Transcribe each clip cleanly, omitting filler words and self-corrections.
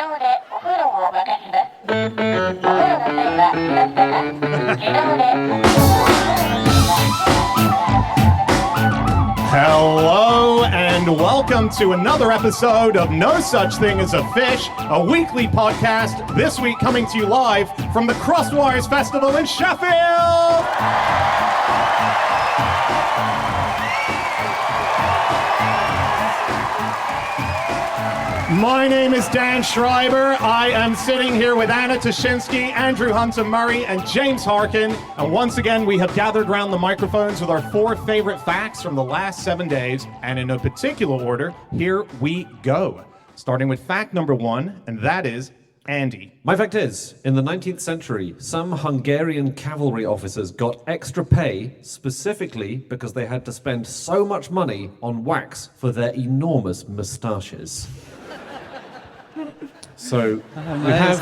Hello and welcome to another episode of No Such Thing as a Fish, a weekly podcast, this week coming to you live from the Crosswires Festival in Sheffield! My name is Dan Schreiber. I am sitting here with Anna Toshinsky, Andrew Hunter-Murray, and James Harkin. And once again, we have gathered around the microphones with our 4 favorite facts from the last 7 days. And in no particular order, here we go. Starting with fact number 1, and that is Andy. My fact is, in the 19th century, some Hungarian cavalry officers got extra pay specifically because they had to spend so much money on wax for their enormous moustaches. So we have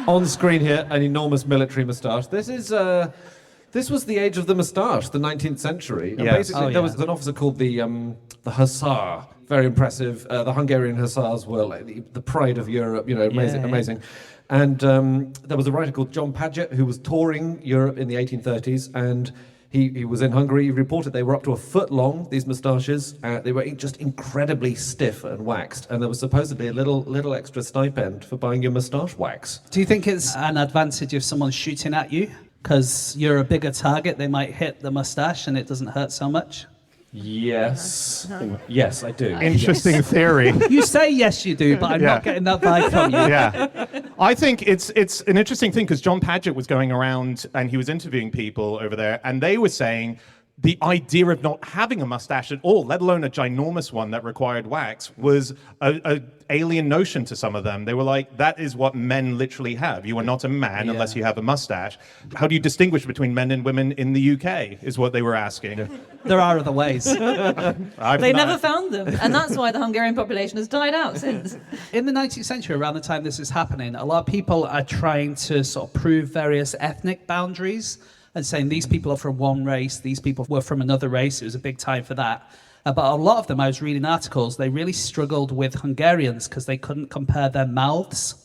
on screen here an enormous military moustache. This was the age of the moustache, the 19th century. And basically there was an officer called the Hussar. Very impressive. The Hungarian Hussars were like the pride of Europe, amazing. And there was a writer called John Paget who was touring Europe in the 1830s, and he was in Hungary. He reported they were up to a foot long, these moustaches. They were just incredibly stiff and waxed, and there was supposedly a little extra stipend for buying your moustache wax. Do you think it's an advantage if someone's shooting at you? Because you're a bigger target, they might hit the moustache and it doesn't hurt so much? Yes. Yes, I do. Interesting theory. You say yes, you do, but I'm not getting that vibe from you. Yeah. I think it's an interesting thing because John Paget was going around and he was interviewing people over there, and they were saying the idea of not having a mustache at all, let alone a ginormous one that required wax, was a alien notion to some of them. They were like, that is what men literally have. You are not a man unless you have a mustache. How do you distinguish between men and women in the UK, is what they were asking. There are other ways. They never found them, and that's why the Hungarian population has died out since. In the 19th century, around the time this is happening, a lot of people are trying to sort of prove various ethnic boundaries and saying these people are from one race, these people were from another race. It was a big time for that. But a lot of them, I was reading articles, they really struggled with Hungarians because they couldn't compare their mouths,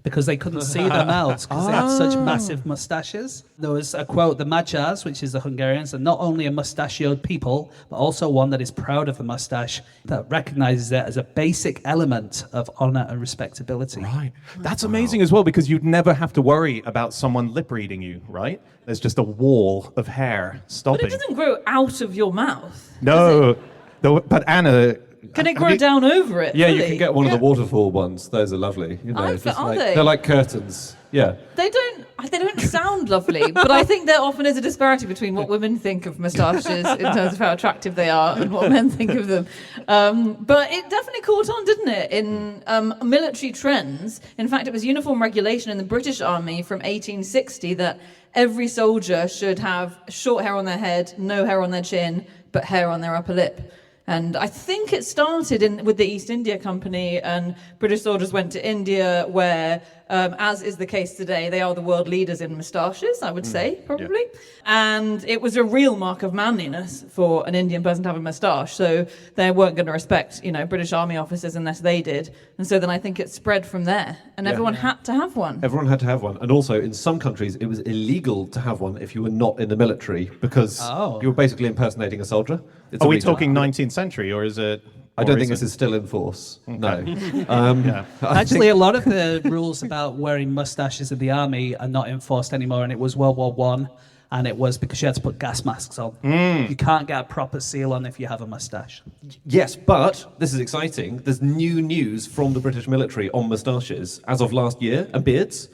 because they couldn't see their mouths because they had such massive moustaches. There was a quote, the Magyars, which is the Hungarians, are not only a mustachioed people, but also one that is proud of the mustache, that recognizes it as a basic element of honor and respectability. Right. That's amazing as well, because you'd never have to worry about someone lip reading you, right? There's just a wall of hair stopping. But it doesn't grow out of your mouth. No. But Anna... Can it grow down over it? Yeah, fully? you can get one of the waterfall ones. Those are lovely. Are they? They're like curtains. Yeah. They don't sound lovely, but I think there often is a disparity between what women think of moustaches in terms of how attractive they are and what men think of them. But it definitely caught on, didn't it, in military trends. In fact, it was uniform regulation in the British Army from 1860 that every soldier should have short hair on their head, no hair on their chin, but hair on their upper lip. And I think it started with the East India Company, and British soldiers went to India where, as is the case today, they are the world leaders in moustaches, I would say, probably. Yeah. And it was a real mark of manliness for an Indian person to have a moustache. So they weren't going to respect, British Army officers unless they did. And so then I think it spread from there. And everyone had to have one. Everyone had to have one. And also, in some countries, it was illegal to have one if you were not in the military, because you were basically impersonating a soldier. Are we talking 19th century, or is it... I don't think this is still in force. Okay. No. Actually, a lot of the rules about wearing mustaches in the army are not enforced anymore, and it was World War I, and it was because you had to put gas masks on. You can't get a proper seal on if you have a mustache. Yes, but this is exciting. There's new news from the British military on moustaches as of last year, and beards.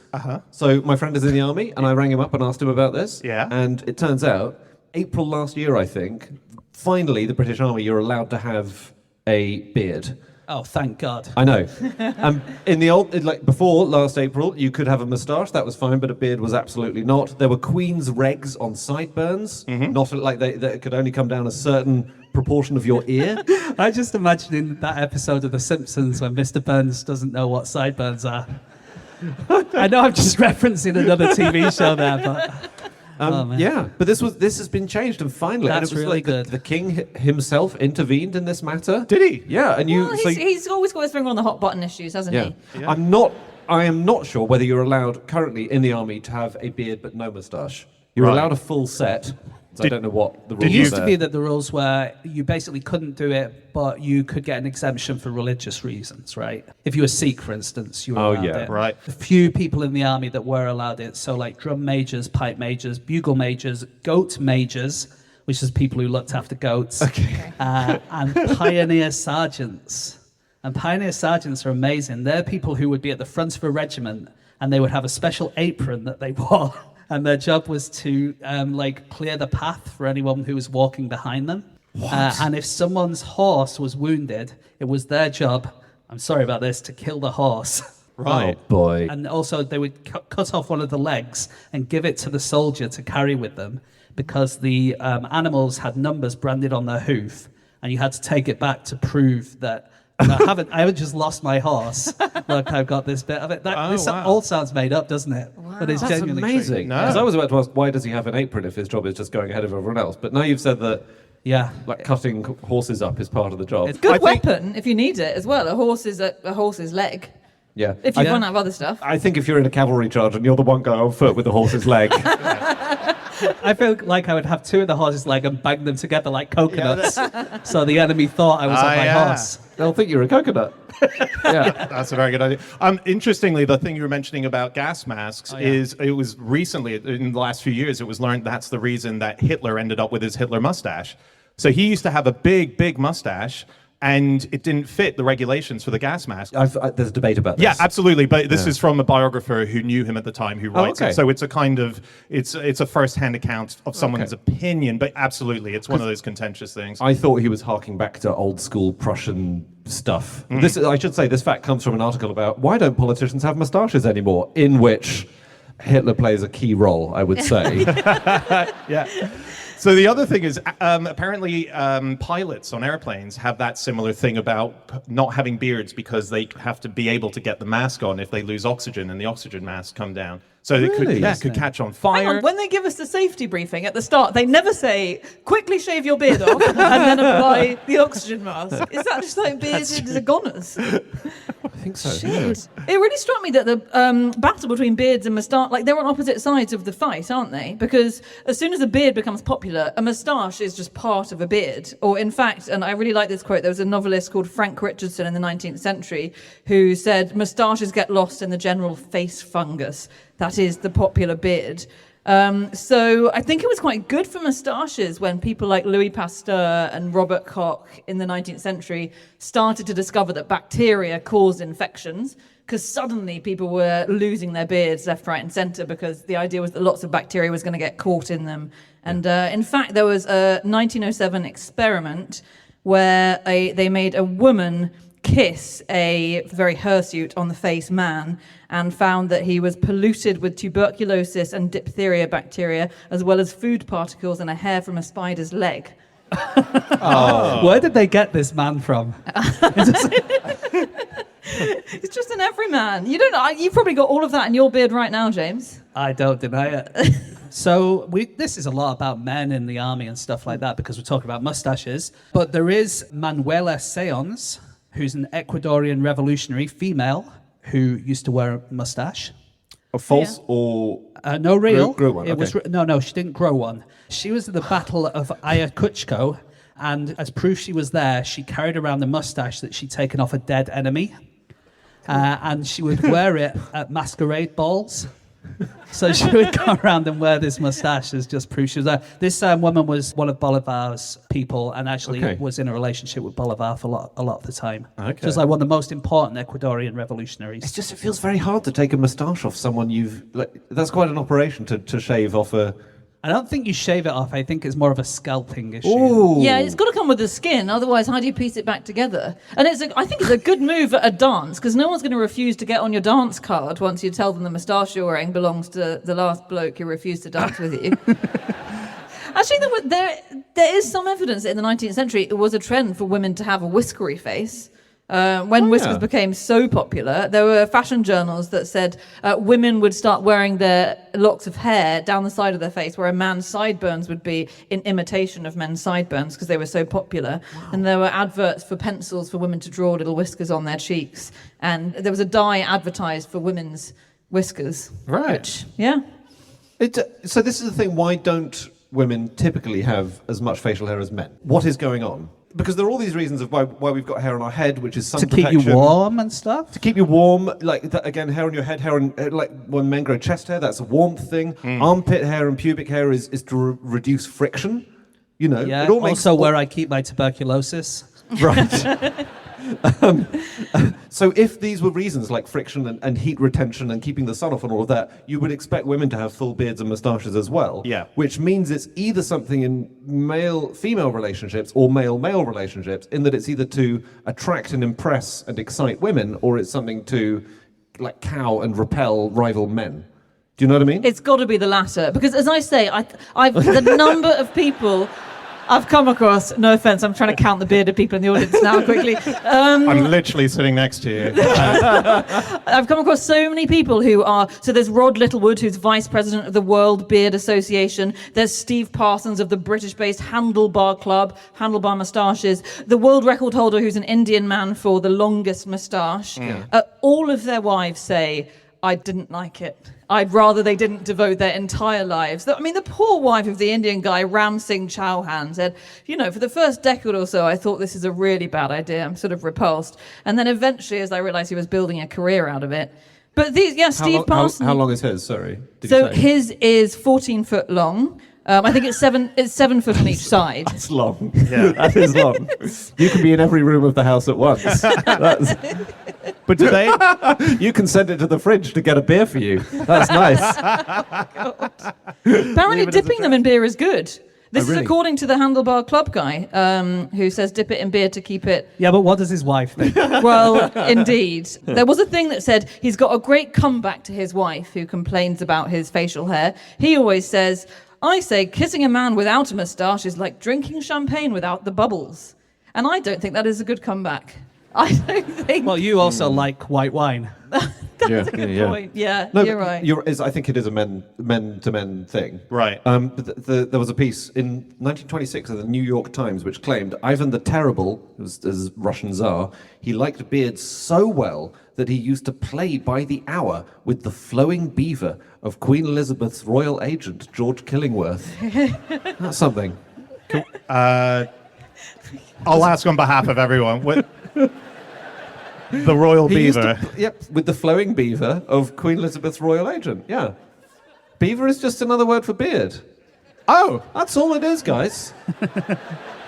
So my friend is in the army, and I rang him up and asked him about this. Yeah. And it turns out, April last year, I think, finally, the British Army, you're allowed to have a beard. Oh, thank God. I know. In the old, before last April, you could have a moustache, that was fine, but a beard was absolutely not. There were Queen's regs on sideburns, not like they could only come down a certain proportion of your ear. I just imagining that episode of The Simpsons when Mr. Burns doesn't know what sideburns are. I know I'm just referencing another TV show there, but... Yeah, but this has been changed, and finally, That's and it was really like good. The king himself intervened in this matter. Did he? Yeah, and you. Well, so he's always got his finger on the hot button issues, hasn't yeah. he? I am not sure whether you're allowed currently in the army to have a beard but no moustache. You're Right. allowed a full set. So I don't know what the rules It used are to there. be that the rules were you basically couldn't do it, but you could get an exemption for religious reasons, right? If you were Sikh, for instance, you were allowed it. right. A few people in the army that were allowed it, so like drum majors, pipe majors, bugle majors, goat majors, which is people who looked after goats, and pioneer sergeants. And pioneer sergeants are amazing. They're people who would be at the front of a regiment, and they would have a special apron that they wore. And their job was to clear the path for anyone who was walking behind them. And if someone's horse was wounded, it was their job, I'm sorry about this, to kill the horse. Right. Oh boy. And also they would cut off one of the legs and give it to the soldier to carry with them because the animals had numbers branded on their hoof, and you had to take it back to prove that I haven't just lost my horse. Look, I've got this bit of it. This wow. all sounds made up, doesn't it? But it's That's genuinely amazing. No. Because I was about to ask, why does he have an apron if his job is just going ahead of everyone else? But now you've said that, true. Yeah. like cutting horses up is part of the job. Good I think- weapon if you need it as well. A horse's leg. Yeah. If you Yeah. run out of other stuff. I think if you're in a cavalry charge and you're the one going on foot with the horse's leg, I feel like I would have two of the horse's leg and bang them together like coconuts, so the enemy thought I was on my yeah. horse. they'll think you're a coconut. Yeah. That's a very good idea. Interestingly, the thing you were mentioning about gas masks is it was recently, in the last few years, it was learned that's the reason that Hitler ended up with his Hitler mustache. So he used to have a big, big mustache, and it didn't fit the regulations for the gas mask. There's a debate about this. Yeah, absolutely. But this is from a biographer who knew him at the time who writes okay. it. So it's a kind of it's a first-hand account of someone's opinion. But absolutely, it's one of those contentious things. I thought he was harking back to old school Prussian stuff. I should say, this fact comes from an article about why don't politicians have moustaches anymore, in which Hitler plays a key role, I would say. Yeah. So the other thing is, apparently pilots on airplanes have that similar thing about not having beards because they have to be able to get the mask on if they lose oxygen and the oxygen masks come down. So it could catch on Hang fire. on, when they give us the safety briefing at the start, they never say, quickly shave your beard off and then apply the oxygen mask. Is that just like bearded goners? I think so. Shit. It really struck me that the battle between beards and moustache, like they're on opposite sides of the fight, aren't they? Because as soon as a beard becomes popular, a moustache is just part of a beard. Or in fact, and I really like this quote, there was a novelist called Frank Richardson in the 19th century who said, moustaches get lost in the general face fungus. That is the popular beard. So I think it was quite good for moustaches when people like Louis Pasteur and Robert Koch in the 19th century started to discover that bacteria caused infections, because suddenly people were losing their beards left, right, and centre because the idea was that lots of bacteria was going to get caught in them. And in fact, there was a 1907 experiment where they made a woman kiss a very hirsute on the face man and found that he was polluted with tuberculosis and diphtheria bacteria as well as food particles and a hair from a spider's leg. Where did they get this man from? It's just an everyman. You've probably got all of that in your beard right now, James. I don't deny it. So this is a lot about men in the army and stuff like that because we're talking about mustaches. But there is Manuela Seons, who's an Ecuadorian revolutionary female who used to wear a mustache. A false or... No, real. Grew one, It was okay. no, she didn't grow one. She was at the Battle of Ayacucho, and as proof she was there, she carried around the mustache that she'd taken off a dead enemy. And she would wear it at masquerade balls. So she would go around and wear this mustache as just proof she was there. This woman was one of Bolivar's people and actually was in a relationship with Bolivar for a lot of the time. Okay. She was like one of the most important Ecuadorian revolutionaries. It's just, it feels very hard to take a moustache off someone that's quite an operation to shave off a... I don't think you shave it off. I think it's more of a scalping issue. Ooh. Yeah, it's got to come with the skin. Otherwise, how do you piece it back together? And I think it's a good move at a dance because no one's going to refuse to get on your dance card once you tell them the moustache you're wearing belongs to the last bloke who refused to dance with you. Actually, there is some evidence that in the 19th century it was a trend for women to have a whiskery face. When whiskers became so popular, there were fashion journals that said women would start wearing their locks of hair down the side of their face, where a man's sideburns would be in imitation of men's sideburns because they were so popular. Wow. And there were adverts for pencils for women to draw little whiskers on their cheeks. And there was a dye advertised for women's whiskers. Right. Which, yeah. So this is the thing, why don't women typically have as much facial hair as men? What is going on? Because there are all these reasons of why we've got hair on our head, which is sun protection. To keep you warm and stuff? To keep you warm, like, again, hair on your head, hair on, like, when men grow chest hair, that's a warmth thing. Armpit hair and pubic hair is to reduce friction. You know, yeah, it all makes also where I keep my tuberculosis. Right. So if these were reasons like friction and heat retention and keeping the sun off and all of that, you would expect women to have full beards and moustaches as well. Yeah. Which means it's either something in male-female relationships or male-male relationships, in that it's either to attract and impress and excite women, or it's something to like cow and repel rival men. Do you know what I mean? It's got to be the latter, because as I say, I've the number of people I've come across, no offence, I'm trying to count the bearded people in the audience now quickly. I'm literally sitting next to you. I've come across so many people who are, so there's Rod Littlewood, who's vice president of the World Beard Association. There's Steve Parsons of the British-based Handlebar Club, Handlebar Moustaches. The world record holder, who's an Indian man for the longest moustache. All of their wives say, I didn't like it. I'd rather they didn't devote their entire lives. I mean, the poor wife of the Indian guy, Ram Singh Chauhan, said, you know, for the first decade or so, I thought this is a really bad idea. I'm sort of repulsed. And then eventually, as I realized he was building a career out of it. But these, yeah, Steve Parsons. How long is his? Sorry. So his is 14 foot long. I think it's 7 foot on each side. That's long. Yeah, that is long. You can be in every room of the house at once. But do they? You can send it to the fridge to get a beer for you. That's nice. Apparently, dipping them in beer is good. This really? is according to the Handlebar Club guy, who says dip it in beer to keep it. Yeah, but what does his wife think? Well, indeed. There was a thing that said he's got a great comeback to his wife who complains about his facial hair. He always says, I say kissing a man without a moustache is like drinking champagne without the bubbles. And I don't think that is a good comeback. I don't think... Well, you also like white wine. That's a good point. Yeah, no, you're right. I think it is a men-to-men thing. Right. But there was a piece in 1926 in the New York Times which claimed Ivan the Terrible, who was as Russian Tsar, he liked beards so well that he used to play by the hour with the flowing beaver of Queen Elizabeth's royal agent, George Killingworth. That's something. I'll ask on behalf of everyone. The royal beaver. With the flowing beaver of Queen Elizabeth's royal agent. Yeah. Beaver is just another word for beard. Oh, that's all it is, guys.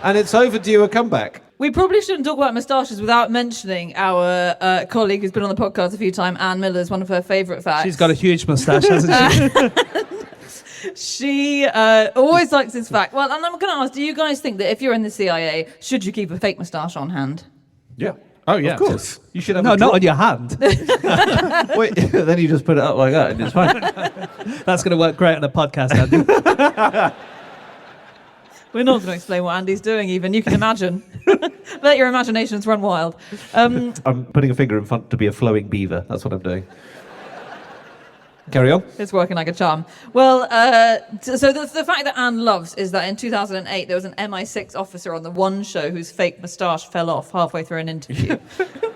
And it's overdue a comeback. We probably shouldn't talk about moustaches without mentioning our colleague who's been on the podcast a few times, Anne Miller, is one of her favourite facts. She's got a huge moustache, hasn't she? She always likes this fact. Well, and I'm going to ask, do you guys think that if you're in the CIA, should you keep a fake moustache on hand? Yeah. Oh, yeah. Of course. You should have No, not on your hand. Wait, then you just put it up like that and it's fine. That's going to work great on a podcast, Andy. We're not going to explain what Andy's doing even. You can imagine. Let your imaginations run wild. I'm putting a finger in front to be a flowing beaver. That's what I'm doing. Carry on. It's working like a charm. Well, so the fact that Anne loves is that in 2008 there was an MI6 officer on the One show whose fake moustache fell off halfway through an interview,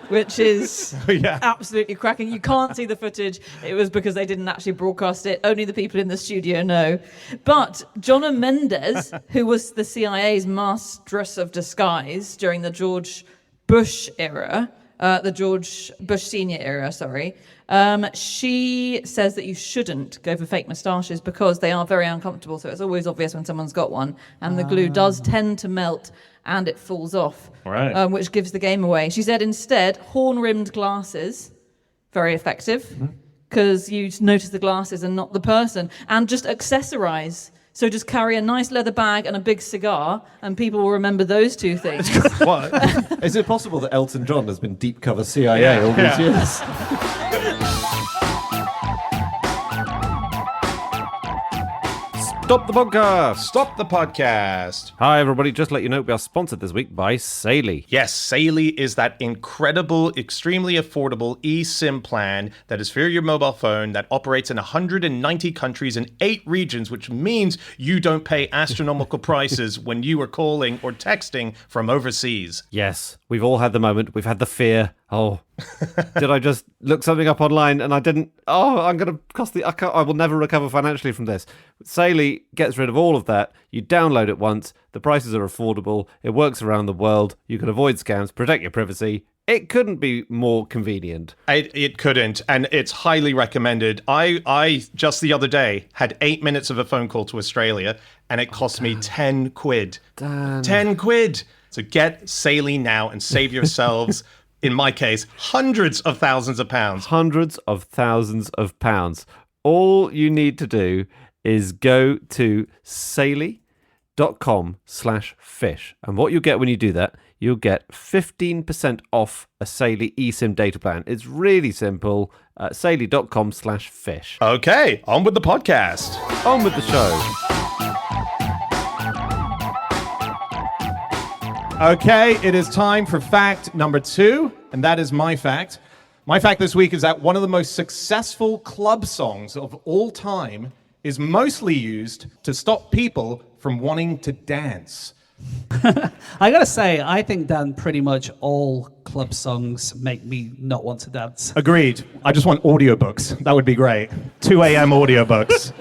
which is absolutely cracking. You can't see the footage. It was because they didn't actually broadcast it. Only the people in the studio know. But Jonna Mendez, who was the CIA's mistress of disguise during the George Bush era, the George Bush Senior era, sorry. She says that you shouldn't go for fake moustaches because they are very uncomfortable. So it's always obvious when someone's got one. And the glue does tend to melt and it falls off, which gives the game away. She said instead, horn-rimmed glasses, very effective, because you notice the glasses and not the person. And just accessorize. So just carry a nice leather bag and a big cigar, and people will remember those two things. What? Is it possible that Elton John has been deep cover CIA all these years? Stop the podcast. Stop the podcast. Hi, everybody. Just to let you know, we are sponsored this week by Saily. Yes, Saily is that incredible, extremely affordable eSIM plan that is for your mobile phone that operates in 190 countries in 8 regions, which means you don't pay astronomical prices when you are calling or texting from overseas. Yes, we've all had the moment. We've had the fear. Oh, did I just look something up online and I didn't? Oh, I'm going to cost I will never recover financially from this. Saily gets rid of all of that. You download it once. The prices are affordable. It works around the world. You can avoid scams, protect your privacy. It couldn't be more convenient. It couldn't, and it's highly recommended. I just the other day had 8 minutes of a phone call to Australia, and it cost me 10 quid. Dan. 10 quid! So get Saily now and save yourselves, in my case, hundreds of thousands of pounds. Hundreds of thousands of pounds. All you need to do is go to saily.com/fish. And what you'll get when you do that, you'll get 15% off a Saily eSIM data plan. It's really simple. Saily.com/fish. Okay, on with the podcast. On with the show. Okay, it is time for fact number 2, and that is my fact. My fact this week is that one of the most successful club songs of all time is mostly used to stop people from wanting to dance. I gotta say, I think, Dan, pretty much all club songs make me not want to dance. Agreed. I just want audiobooks. That would be great. 2 a.m. audiobooks.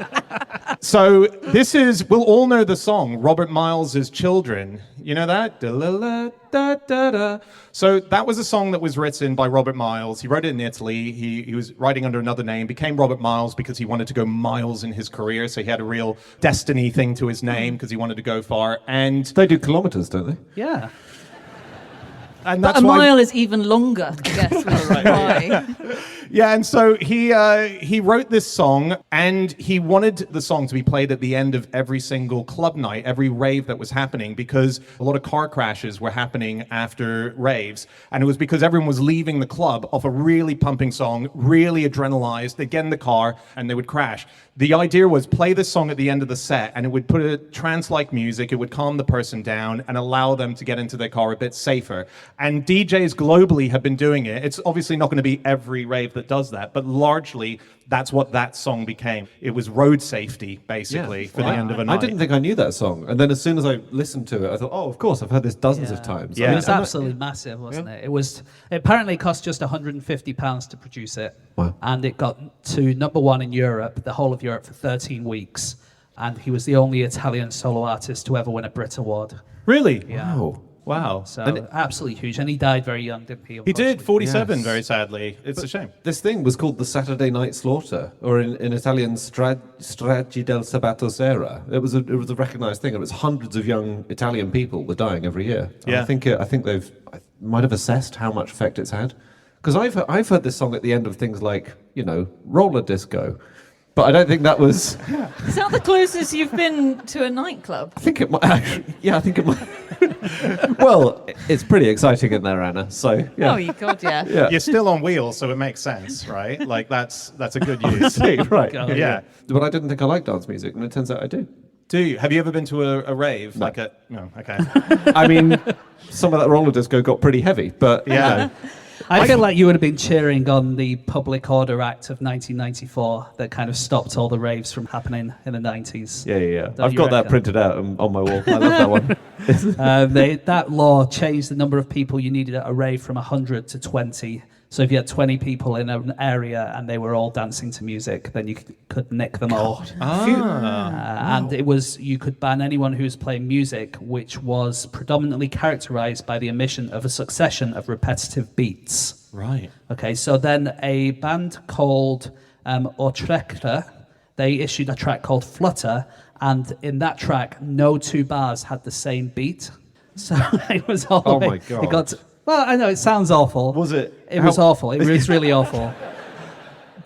So this is, we'll all know the song, Robert Miles' Children. You know that? Da-la-la-da-da-da. So that was a song that was written by Robert Miles. He wrote it in Italy. He was writing under another name, became Robert Miles because he wanted to go miles in his career. So he had a real destiny thing to his name because he wanted to go far. And They do kilometres, don't they? Yeah. and But that's a why. mile is even longer, I guess, which is why. Yeah, and so he wrote this song, and he wanted the song to be played at the end of every single club night, every rave that was happening, because a lot of car crashes were happening after raves, and it was because everyone was leaving the club off a really pumping song, really adrenalized. They'd get in the car, and they would crash. The idea was play this song at the end of the set, and it would put a trance-like music, it would calm the person down, and allow them to get into their car a bit safer. And DJs globally have been doing it. It's obviously not going to be every rave that does that, but largely that's what that song became. It was road safety, basically, for the end of a night. I didn't think I knew that song. And then as soon as I listened to it, I thought, oh, of course, I've heard this dozens of times. Yeah. It was absolutely massive, wasn't it? It apparently cost just £150 to produce it. Wow. And it got to number 1 in Europe, the whole of Europe, for 13 weeks. And he was the only Italian solo artist to ever win a Brit Award. Really? Yeah. Wow. So absolutely huge. And he died very young, didn't he? He did, 47, Yes. very sadly. It's a shame. This thing was called the Saturday Night Slaughter, or in Italian, Stragi del Sabato Sera. It was a recognised thing. It was hundreds of young Italian people were dying every year. And Yeah. I think they've might have assessed how much effect it's had. Because I've heard this song at the end of things like, roller disco. But I don't think that was... Is that the closest you've been to a nightclub? I think it might actually... Yeah, I think it might... Well, it's pretty exciting in there, Anna, so... Yeah. Oh, you God, yeah. Yeah. You're still on wheels, so it makes sense, right? Like, that's a good use. See, right. Yeah. But I didn't think I liked dance music, and it turns out I do. Do you? Have you ever been to a rave? No. No, okay. I mean, some of that roller disco got pretty heavy, but... Yeah. I feel like you would have been cheering on the Public Order Act of 1994 that kind of stopped all the raves from happening in the 90s. Yeah. Don't I've you got that reckon? printed out on my wall. I love that one. That law changed the number of people you needed at a rave from 100 to 20. So if you had 20 people in an area and they were all dancing to music, then you could nick them all. And you could ban anyone who was playing music which was predominantly characterized by the emission of a succession of repetitive beats. Right. Okay, so then a band called Orchestra, they issued a track called Flutter, and in that track, no 2 bars had the same beat. So it was all Oh the way- my God. It got well, I know it sounds awful. Was it? It was awful. It was really awful.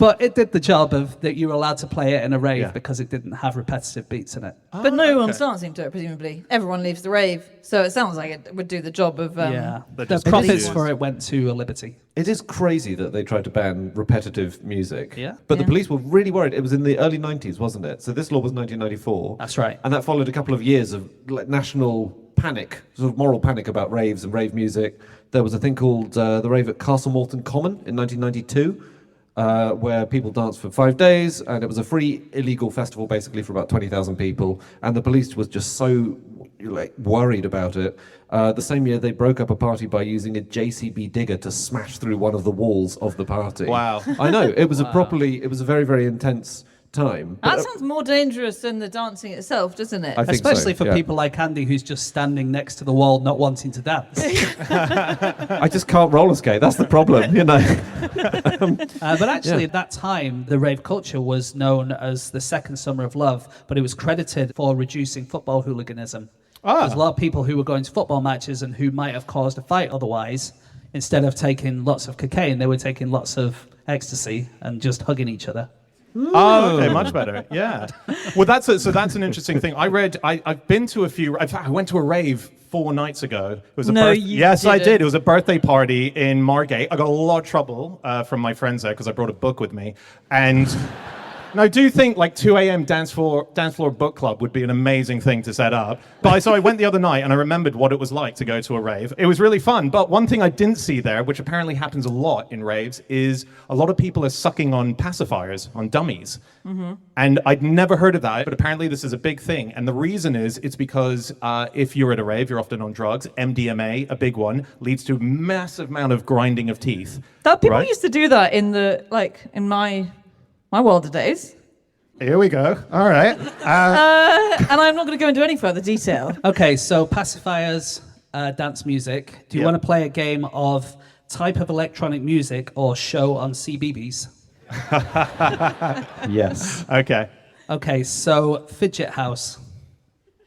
But it did the job of that you were allowed to play it in a rave Yeah. because it didn't have repetitive beats in it. But no one's dancing to it, presumably. Everyone leaves the rave. So it sounds like it would do the job of... Yeah. But The just profits confused. for it went to Liberty. It is crazy that they tried to ban repetitive music. Yeah. But the Yeah. police were really worried. It was in the early 90s, wasn't it? So this law was 1994. That's right. And that followed a couple of years of like, national panic, sort of moral panic about raves and rave music. There was a thing called the rave at Castle Morton Common in 1992, where people danced for 5 days, and it was a free illegal festival basically for about 20,000 people. And the police was just so like worried about it. The same year, they broke up a party by using a JCB digger to smash through one of the walls of the party. Wow. I know it was it was a very, very intense time. That But, sounds more dangerous than the dancing itself, doesn't it? I think so, Especially for yeah. people like Andy, who's just standing next to the wall, not wanting to dance. I just can't roller skate. That's the problem, you know. But actually, at that time, the rave culture was known as the second summer of love, but it was credited for reducing football hooliganism. There's a lot of people who were going to football matches and who might have caused a fight otherwise. Instead of taking lots of cocaine, they were taking lots of ecstasy and just hugging each other. Oh, okay, much better. Yeah. Well, that's an interesting thing. I've been to a few. In fact, I went to a rave 4 nights ago. It was a No, you yes, I didn't. did. It was a birthday party in Margate. I got a lot of trouble from my friends there because I brought a book with me, and I do think like 2 a.m. dance floor book club would be an amazing thing to set up. But so I went the other night and I remembered what it was like to go to a rave. It was really fun. But one thing I didn't see there, which apparently happens a lot in raves, is a lot of people are sucking on pacifiers, on dummies. Mm-hmm. And I'd never heard of that, but apparently this is a big thing. And the reason is it's because if you're at a rave, you're often on drugs. MDMA, a big one, leads to a massive amount of grinding of teeth. That people right? used to do that in my wilder days. Here we go. All right. And I'm not going to go into any further detail. Okay, so pacifiers, dance music. Do you Yep. want to play a game of type of electronic music or show on CBeebies? Yes. Okay. Okay, so fidget house.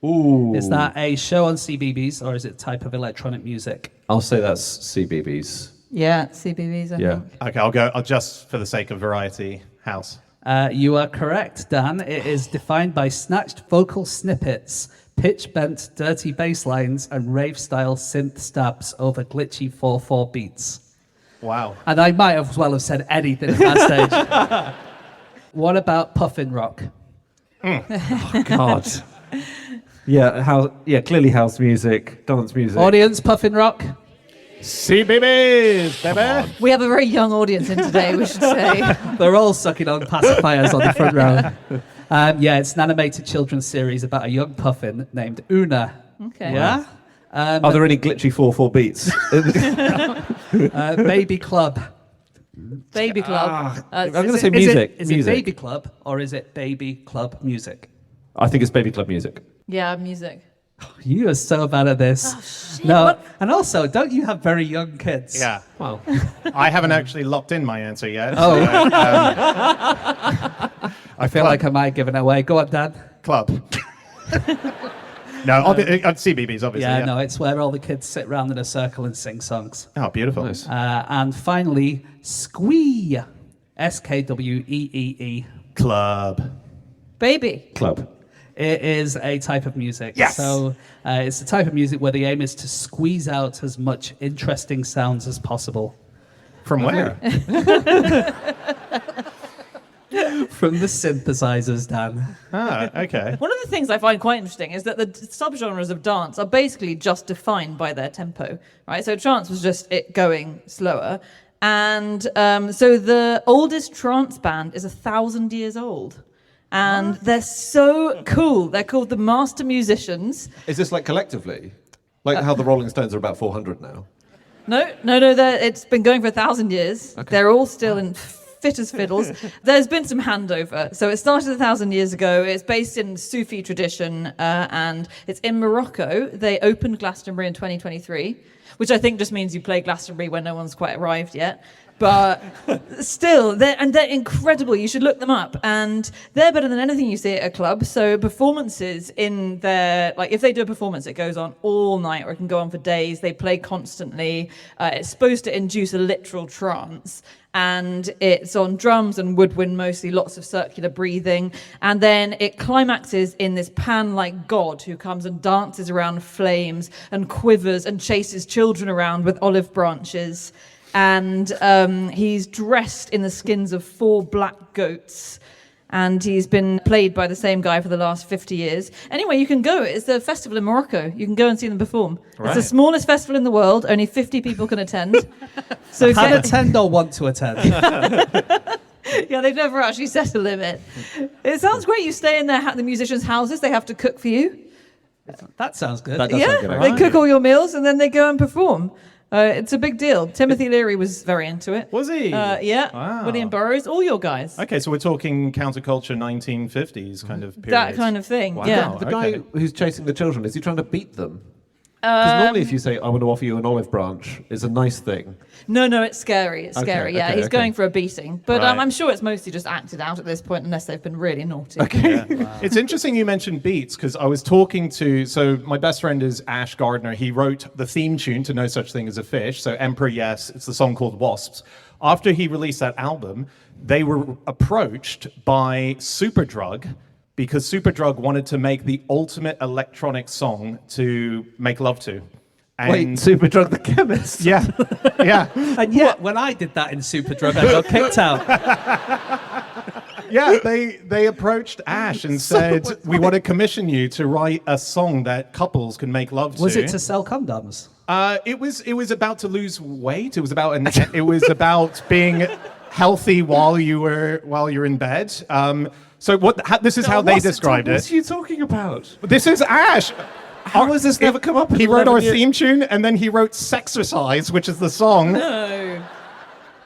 Ooh. Is that a show on CBeebies or is it type of electronic music? I'll say that's CBeebies. Yeah, CBBS, I Yeah. think. Okay, I'll just for the sake of variety, house. You are correct, Dan. It is defined by snatched vocal snippets, pitch-bent, dirty bass lines, and rave-style synth stabs over glitchy 4/4 beats. Wow. And I might as well have said anything at that stage. What about puffin rock? God. Yeah, clearly house music, dance music. Audience, puffin rock? CBBS, baby. We have a very young audience in today, we should say. They're all sucking on pacifiers on the front row. Yeah, it's an animated children's series about a young puffin named Una. Okay. Yeah? Are there any glitchy 4/4 beats? Baby Club. Baby Club. I'm going to say Is music. Is music. it Baby Club or is it Baby Club music? I think it's baby club music. Yeah, music. You are so bad at this. Oh, shit. No, What? and also, don't you have very young kids? Yeah. Well, I haven't actually locked in my answer yet. Oh. So, I feel like I might give it away. Go on, Dan. club. No, CBBS, obviously. Yeah, no, it's where all the kids sit around in a circle and sing songs. Oh, beautiful. nice. And finally, Squee. SKWEEE. Club. Baby. Club. It is a type of music. Yes! So it's a type of music where the aim is to squeeze out as much interesting sounds as possible. From where? From the synthesizers, Dan. Ah, okay. One of the things I find quite interesting is that the subgenres of dance are basically just defined by their tempo, right? So trance was just it going slower. And so the oldest trance band is 1,000 years old. And they're so cool. They're called the Master Musicians. Is this like collectively? Like how the Rolling Stones are about 400 now? No, it's been going for 1,000 years. Okay. They're all still in fit as fiddles. There's been some handover. So it started 1,000 years ago. It's based in Sufi tradition, and it's in Morocco. They opened Glastonbury in 2023, which I think just means you play Glastonbury when no one's quite arrived yet. But still, they're incredible. You should look them up. And they're better than anything you see at a club. So performances in their, like if they do a performance, it goes on all night or it can go on for days. They play constantly. It's supposed to induce a literal trance. And it's on drums and woodwind mostly, lots of circular breathing. And then it climaxes in this Pan-like god who comes and dances around flames and quivers and chases children around with olive branches. And he's dressed in the skins of 4 black goats. And he's been played by the same guy for the last 50 years. Anyway, you can go. It's a festival in Morocco. You can go and see them perform. Right. It's the smallest festival in the world. Only 50 people can attend. So can attend or want to attend? Yeah, they've never actually set a limit. It sounds great. You stay in the musicians' houses. They have to cook for you. That sounds good. That does sound good, they cook all your meals and then they go and perform. It's a big deal. Timothy Leary was very into it. Was he? Yeah. Wow. William Burroughs, all your guys. Okay, so we're talking counterculture 1950s kind of period. That kind of thing, Wow. yeah. The guy who's chasing the children, is he trying to beat them? Because normally if you say, I want to offer you an olive branch, it's a nice thing. No, it's scary. It's scary, yeah. He's going for a beating. But Right. I'm sure it's mostly just acted out at this point, unless they've been really naughty. Okay. Wow. It's interesting you mentioned beats, because I was talking so my best friend is Ash Gardner. He wrote the theme tune to No Such Thing as a Fish, so Emperor Yes, it's the song called Wasps. After he released that album, they were approached by Superdrug, because Superdrug wanted to make the ultimate electronic song to make love to. And Wait, Superdrug the chemist? Yeah, yeah. And yet, when I did that in Superdrug, I got kicked out. Yeah, they approached Ash and said, we want to commission you to write a song that couples can make love to. Was it to sell condoms? It was about to lose weight. It was about being healthy while you're in bed. So this is how they described What it. are you talking about? This is Ash. How has this never come up? He wrote our theme tune, and then he wrote Sexercise, which is the song. No.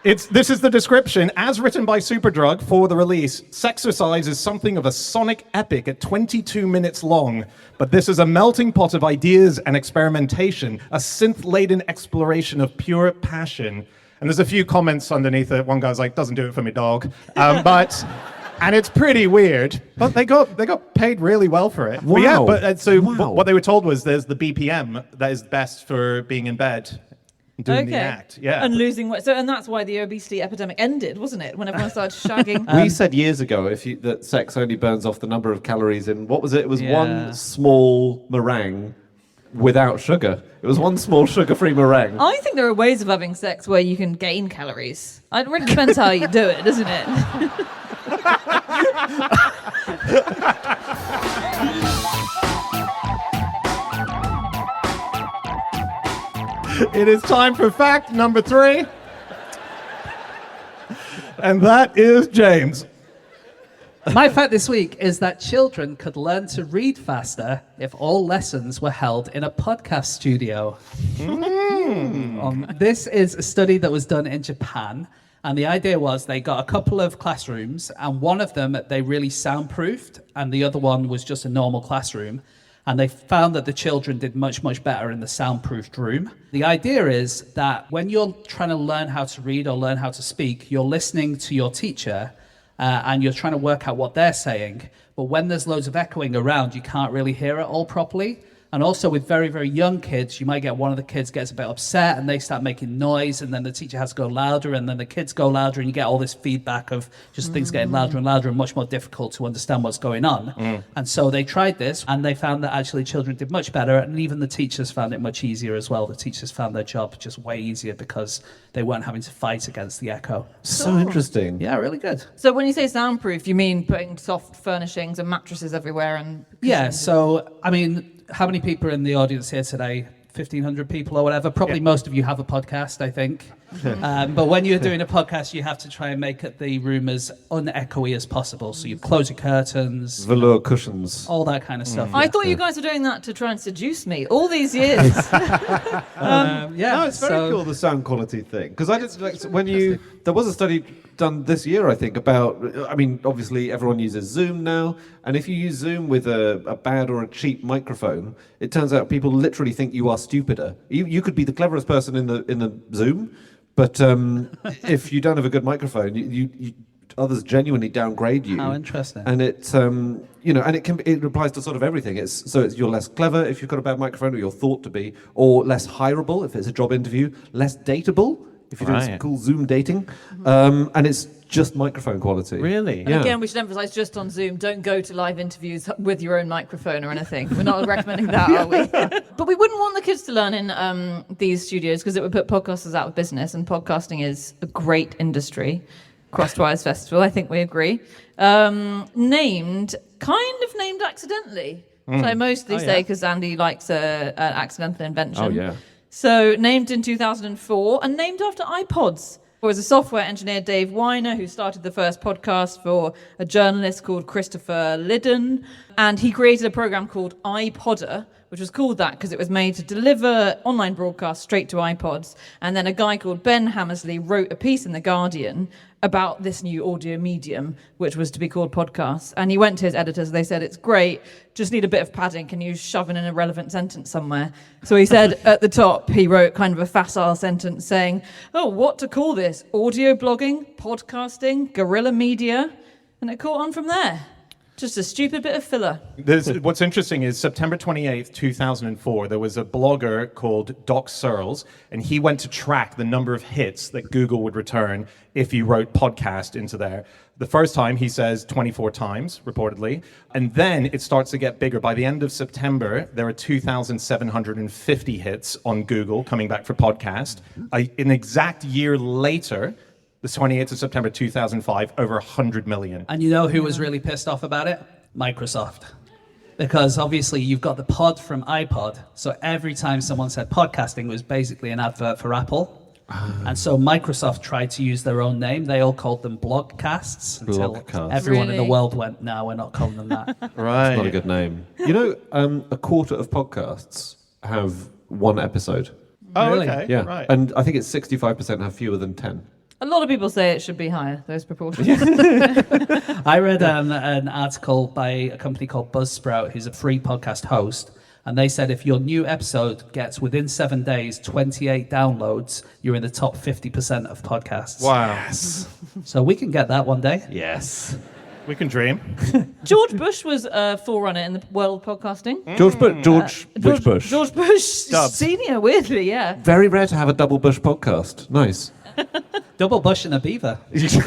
This is the description, as written by Superdrug for the release. Sexercise is something of a sonic epic at 22 minutes long, but this is a melting pot of ideas and experimentation, a synth-laden exploration of pure passion. And there's a few comments underneath it. One guy's like, doesn't do it for me, dog. And it's pretty weird, but they got paid really well for it. Wow. What they were told was there's the BPM that is best for being in bed and doing the act. Yeah. And losing weight. And that's why the obesity epidemic ended, wasn't it? When everyone started shagging. We said years ago that sex only burns off the number of calories in, what was it? It was Yeah. one small meringue without sugar. It was one small sugar-free meringue. I think there are ways of having sex where you can gain calories. It really depends how you do it, doesn't it? It is time for fact number 3. And that is James. My fact this week is that children could learn to read faster if all lessons were held in a podcast studio. This is a study that was done in Japan. And the idea was they got a couple of classrooms, and one of them they really soundproofed, and the other one was just a normal classroom. And they found that the children did much, much better in the soundproofed room. The idea is that when you're trying to learn how to read or learn how to speak, you're listening to your teacher and you're trying to work out what they're saying. But when there's loads of echoing around, you can't really hear it all properly. And also with very, very young kids, you might get one of the kids gets a bit upset and they start making noise, and then the teacher has to go louder, and then the kids go louder, and you get all this feedback of just things getting louder and louder and much more difficult to understand what's going on. And so they tried this, and they found that actually children did much better, and even the teachers found it much easier as well. The teachers found their job just way easier because they weren't having to fight against the echo. So interesting. Yeah, really good. So when you say soundproof, you mean putting soft furnishings and mattresses everywhere and... Yeah, so, I mean, how many people are in the audience here today? 1,500 people or whatever. Probably most of you have a podcast, I think. But when you're doing a podcast, you have to try and make the room as unechoey as possible. So you close your curtains, Velour cushions. all that kind of stuff. I thought you guys were doing that to try and seduce me all these years. Yeah, No, it's very cool, the sound quality thing. Because I just there was a study done this year, I think, about, I mean, obviously everyone uses Zoom now, and if you use Zoom with a bad or a cheap microphone, it turns out people literally think you are stupider. You could be the cleverest person in the Zoom, But if you don't have a good microphone, you others genuinely downgrade you. How interesting. And it, and it applies to sort of everything. You're less clever if you've got a bad microphone, or you're thought to be, or less hireable if it's a job interview, less dateable if you're doing some cool Zoom dating, and it's just microphone quality. Really? And again, we should emphasise just on Zoom, don't go to live interviews with your own microphone or anything. We're not recommending that, are we? But we wouldn't want the kids to learn in these studios because it would put podcasters out of business, and podcasting is a great industry. Crosswise Festival, I think we agree. Named accidentally. So I mostly say because Andy likes an accidental invention. Oh, yeah. So named in 2004 and named after iPods. There was a software engineer, Dave Weiner, who started the first podcast for a journalist called Christopher Liddon. And he created a program called iPodder, which was called that because it was made to deliver online broadcasts straight to iPods. And then a guy called Ben Hammersley wrote a piece in The Guardian about this new audio medium, which was to be called podcasts. And he went to his editors, they said, it's great, just need a bit of padding, can you shove in an irrelevant sentence somewhere? So he said at the top, he wrote kind of a facile sentence saying, what to call this? Audio blogging, podcasting, guerrilla media? And it caught on from there. Just a stupid bit of filler. What's interesting is September 28th, 2004, there was a blogger called Doc Searles, and he went to track the number of hits that Google would return if you wrote podcast into there. The first time, he says 24 times, reportedly. And then it starts to get bigger. By the end of September, there are 2,750 hits on Google coming back for podcast. An exact year later, the 28th of September 2005, over 100 million. And you know who was really pissed off about it? Microsoft. Because obviously you've got the pod from iPod, so every time someone said podcasting, it was basically an advert for Apple. And so Microsoft tried to use their own name. They all called them blogcasts until everyone in the world went, no, we're not calling them that. Right. It's not a good name. You know, a quarter of podcasts have one episode. Oh, Really? okay. Yeah. Right. And I think it's 65% have fewer than 10. A lot of people say it should be higher, those proportions. I read an article by a company called Buzzsprout, who's a free podcast host, and they said if your new episode gets within 7 days 28 downloads, you're in the top 50% of podcasts. Wow. Yes. So we can get that one day. Yes. We can dream. George Bush was a forerunner in the world of podcasting. Which Bush? George Bush Dubs. Senior, weirdly, yeah. Very rare to have a double Bush podcast. Nice. Double Bush and a beaver. This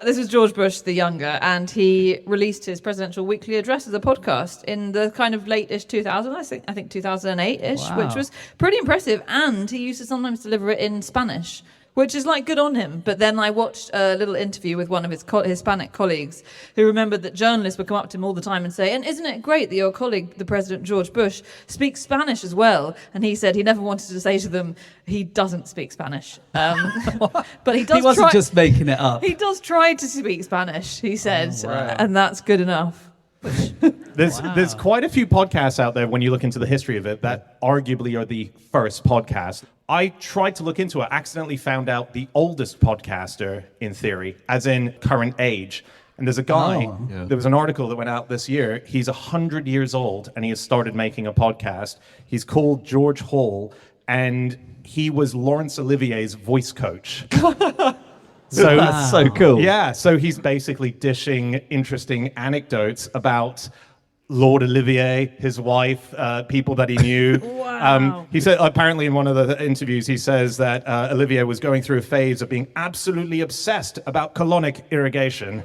was George Bush the Younger, and he released his presidential weekly address as a podcast in the kind of late-ish 2000s, I think 2008-ish, Wow. which was pretty impressive. And he used to sometimes deliver it in Spanish, which is like good on him. But then I watched a little interview with one of his Hispanic colleagues who remembered that journalists would come up to him all the time and say, and isn't it great that your colleague, the President George Bush, speaks Spanish as well? And he said he never wanted to say to them, he doesn't speak Spanish. But he does He wasn't just making it up. He does try to speak Spanish, he said, and that's good enough. There's quite a few podcasts out there when you look into the history of it that arguably are the first podcast. I tried to look into it, accidentally found out the oldest podcaster in theory, as in current age. And there's a guy, there was an article that went out this year, he's 100 years old and he has started making a podcast. He's called George Hall and he was Laurence Olivier's voice coach. So That's so cool. Yeah, so he's basically dishing interesting anecdotes about Lord Olivier, his wife, people that he knew. Wow. He said, apparently in one of the interviews, he says that Olivier was going through a phase of being absolutely obsessed about colonic irrigation.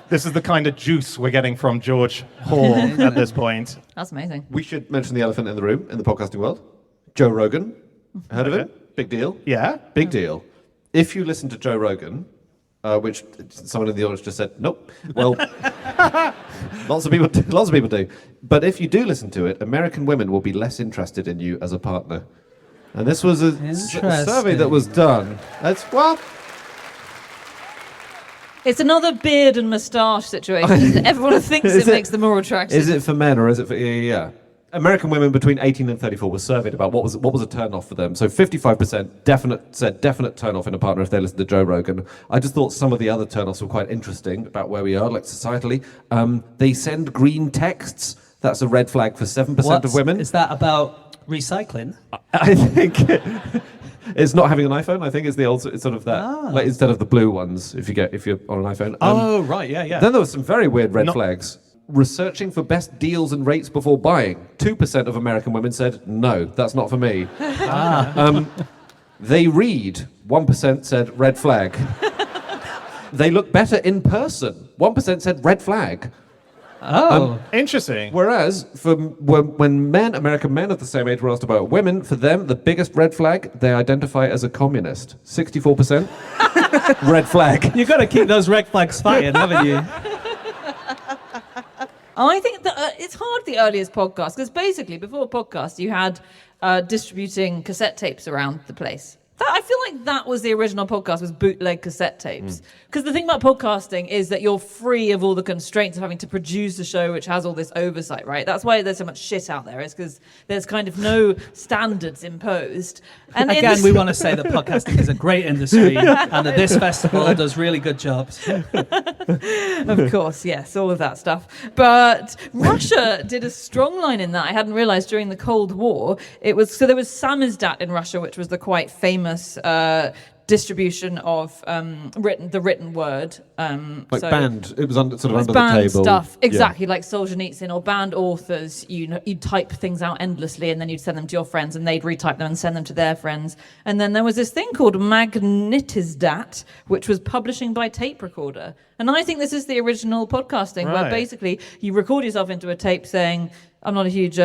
This is the kind of juice we're getting from George Hall at this point. That's amazing. We should mention the elephant in the room in the podcasting world. Joe Rogan. Heard of him? Big deal. Yeah? Big deal. If you listen to Joe Rogan, which someone in the audience just said, nope. Well, lots of people do. But if you do listen to it, American women will be less interested in you as a partner. And this was a survey that was done. It's another beard and moustache situation. Everyone thinks it makes them more attractive. Is it for men or is it for... Yeah. American women between 18 and 34 were surveyed about what was a turn-off for them. So 55% said definite turn-off in a partner if they listen to Joe Rogan. I just thought some of the other turn-offs were quite interesting about where we are, like societally. They send green texts. That's a red flag for 7% of women. Is that about recycling? I think It's not having an iPhone. I think is the old. It's sort of that. Like instead of the blue ones, if you're on an iPhone. Oh, right, yeah. Then there were some very weird red flags. Researching for best deals and rates before buying. 2% of American women said no, that's not for me. They read. 1% said red flag. They look better in person. 1% said red flag. Oh. Interesting. Whereas, when American men of the same age were asked about women, for them, the biggest red flag, they identify as a communist. 64%. Red flag. You've got to keep those red flags fighting, haven't you? I think that it's hard, the earliest podcast, because basically before podcasts you had distributing cassette tapes around the place. I feel like that was the original podcast, was bootleg cassette tapes. Because the thing about podcasting is that you're free of all the constraints of having to produce a show which has all this oversight, right? That's why there's so much shit out there, is because there's kind of no standards imposed. And again, we want to say that podcasting is a great industry and that this festival does really good jobs. Of course, yes, all of that stuff. But Russia did a strong line in that. I hadn't realized during the Cold War, there was samizdat in Russia, which was the quite famous distribution of the written word. Banned. It was under the banned table stuff, exactly, like Solzhenitsyn, or banned authors. You'd type things out endlessly and then you'd send them to your friends and they'd retype them and send them to their friends. And then there was this thing called magnitizdat, which was publishing by tape recorder. And I think this is the original podcasting, where basically you record yourself into a tape saying, I'm not a huge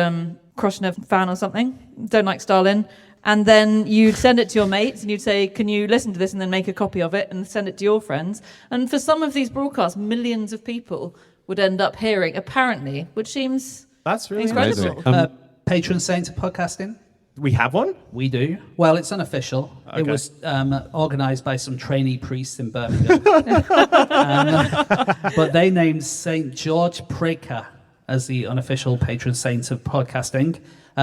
Khrushchev fan or something, don't like Stalin. And then you'd send it to your mates and you'd say, can you listen to this, and then make a copy of it and send it to your friends. And for some of these broadcasts, millions of people would end up hearing, apparently, which seems That's really incredible. amazing. Patron saint of podcasting? We have one? We do. Well, it's unofficial. Okay. It was organised by some trainee priests in Birmingham. But they named St. George Preker as the unofficial patron saint of podcasting.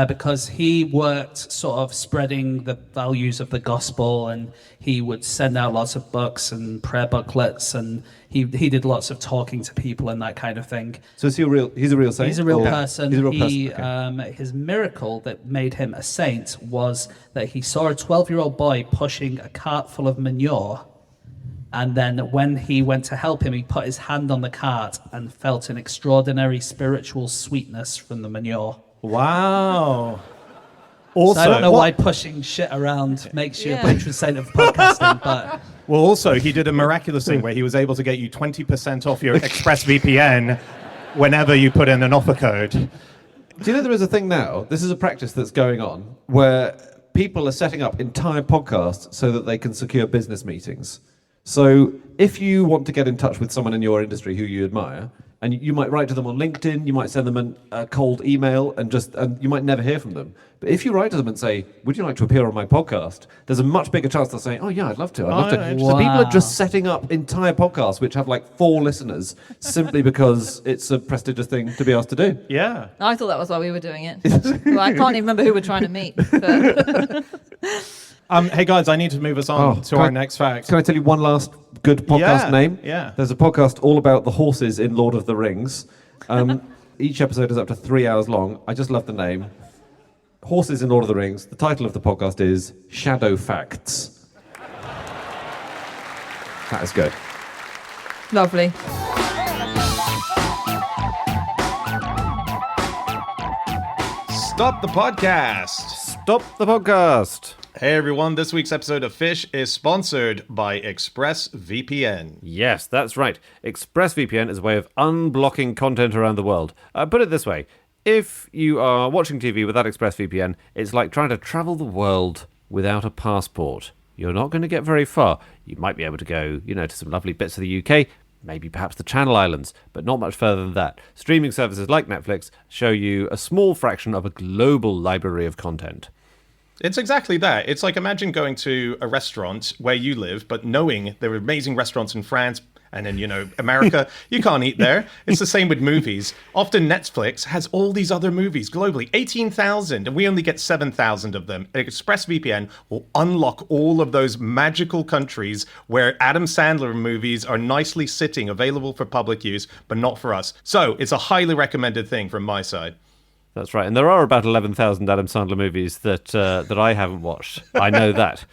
Because he worked sort of spreading the values of the gospel, and he would send out lots of books and prayer booklets, and he did lots of talking to people and that kind of thing. So he's a real saint? He's a real person. He's a real person. Okay. His miracle that made him a saint was that he saw a 12-year-old boy pushing a cart full of manure, and then when he went to help him, he put his hand on the cart and felt an extraordinary spiritual sweetness from the manure. Wow. Also, So I don't know why pushing shit around makes you a patron saint of podcasting, but Well, also, he did a miraculous thing where he was able to get you 20% off your ExpressVPN whenever you put in an offer code. Do you know there is a thing now? This is a practice that's going on where people are setting up entire podcasts so that they can secure business meetings. So if you want to get in touch with someone in your industry who you admire, and you might write to them on LinkedIn, you might send them a cold email, and you might never hear from them. But if you write to them and say, would you like to appear on my podcast? There's a much bigger chance they'll say, oh yeah, I'd love to. So people are just setting up entire podcasts which have like 4 listeners simply because it's a prestigious thing to be asked to do. Yeah. I thought that was why we were doing it. Well, I can't even remember who we're trying to meet. But Hey guys, I need to move us on to our next fact. Can I tell you one last good podcast name? Yeah. There's a podcast all about the horses in Lord of the Rings. Each episode is up to 3 hours long. I just love the name. Horses in Lord of the Rings. The title of the podcast is Shadow Facts. That is good. lovely. Stop the podcast. Stop the podcast. Hey everyone, this week's episode of Fish is sponsored by ExpressVPN. Yes, that's right. ExpressVPN is a way of unblocking content around the world. Put it this way. If you are watching TV without ExpressVPN, it's like trying to travel the world without a passport. You're not going to get very far. You might be able to go, to some lovely bits of the UK, maybe perhaps the Channel Islands, but not much further than that. Streaming services like Netflix show you a small fraction of a global library of content. It's exactly that. It's like, imagine going to a restaurant where you live, but knowing there are amazing restaurants in France and in, America, you can't eat there. It's the same with movies. Often Netflix has all these other movies globally, 18,000, and we only get 7,000 of them. ExpressVPN will unlock all of those magical countries where Adam Sandler movies are nicely sitting, available for public use, but not for us. So it's a highly recommended thing from my side. That's right. And there are about 11,000 Adam Sandler movies that I haven't watched. I know that.